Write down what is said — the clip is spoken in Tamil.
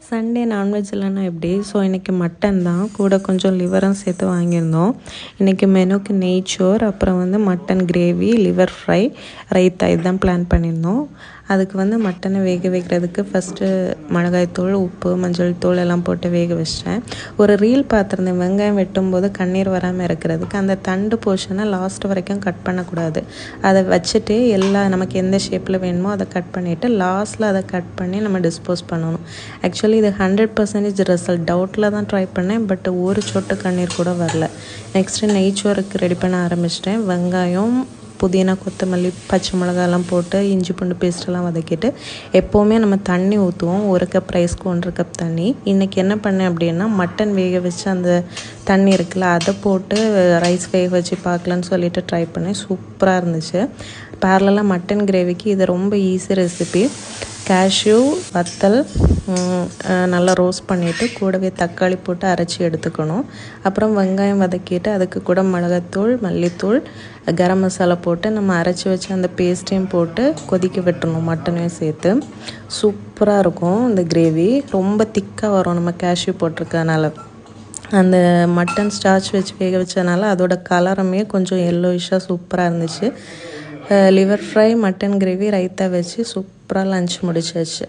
சண்டே நான்வெஜ் இல்லைன்னா எப்படி? ஸோ இன்றைக்கி மட்டன் தான், கூட கொஞ்சம் லிவரும் சேர்த்து வாங்கியிருந்தோம். இன்றைக்கி மெனுக்கு நெய்ச்சோர், அப்புறம் mutton gravy, liver fry, raita இதுதான் பிளான் பண்ணியிருந்தோம். அதுக்கு மட்டனை வேக வைக்கிறதுக்கு ஃபஸ்ட்டு மிளகாய்த்தூள், உப்பு, மஞ்சள் தூள் எல்லாம் போட்டு வேக வச்சிட்டேன். ஒரு ரீல் பார்த்துருந்தேன், வெங்காயம் வெட்டும்போது கண்ணீர் வராமல் இருக்கிறதுக்கு அந்த தண்டு போர்ஷனை லாஸ்ட் வரைக்கும் கட் பண்ணக்கூடாது. அதை வச்சுட்டு நமக்கு எந்த ஷேப்பில் வேணுமோ அதை கட் பண்ணிவிட்டு லாஸ்ட்டில் அதை கட் பண்ணி நம்ம டிஸ்போஸ் பண்ணணும். ஆக்சுவலி இது 100% ரிசல்ட். டவுட்டில் தான் ட்ரை பண்ணேன், பட் ஒரு சொட்டு கண்ணீர் கூட வரல. நெக்ஸ்ட்டு நெய்ச்சோருக்கு ரெடி பண்ண ஆரம்பிச்சிட்டேன். வெங்காயம், புதினா, கொத்தமல்லி, பச்சை மிளகாலாம் போட்டு இஞ்சி பூண்டு பேஸ்ட்டெல்லாம் வதக்கிட்டு, எப்போவுமே நம்ம தண்ணி ஊற்றுவோம். 1 கப் ரைஸ்க்கு 1.5 கப் தண்ணி. இன்றைக்கி என்ன பண்ணேன் அப்படின்னா, மட்டன் வேக வச்சு அந்த தண்ணி இருக்குல்ல, அதை போட்டு ரைஸ் வேக வச்சு பார்க்கலான்னு சொல்லிட்டு ட்ரை பண்ணேன். சூப்பராக இருந்துச்சு. பேரலாக மட்டன் கிரேவிக்கு இது ரொம்ப ஈஸி ரெசிபி. கேஷ்யூ, வத்தல் நல்லா ரோஸ்ட் பண்ணிவிட்டு கூடவே தக்காளி போட்டு அரைச்சி எடுத்துக்கணும். அப்புறம் வெங்காயம் வதக்கிட்டு அதுக்கு கூட மிளகாத்தூள், மல்லித்தூள், கரம் மசாலா போட்டு நம்ம அரைச்சி வச்சு அந்த பேஸ்ட்டையும் போட்டு கொதிக்க விட்டுறணும், மட்டனையும் சேர்த்து. சூப்பராக இருக்கும் இந்த கிரேவி. ரொம்ப திக்காக வரும் நம்ம கேஷ்யூ போட்டிருக்கனால. அந்த மட்டன் ஸ்டார்ச் வச்சு வேக வச்சதுனால அதோட கலருமே கொஞ்சம் எல்லோயிஷாக சூப்பராக இருந்துச்சு. Liver fry, mutton gravy, raita வச்சு சூப்பராக லன்ச் முடிச்சாச்சு.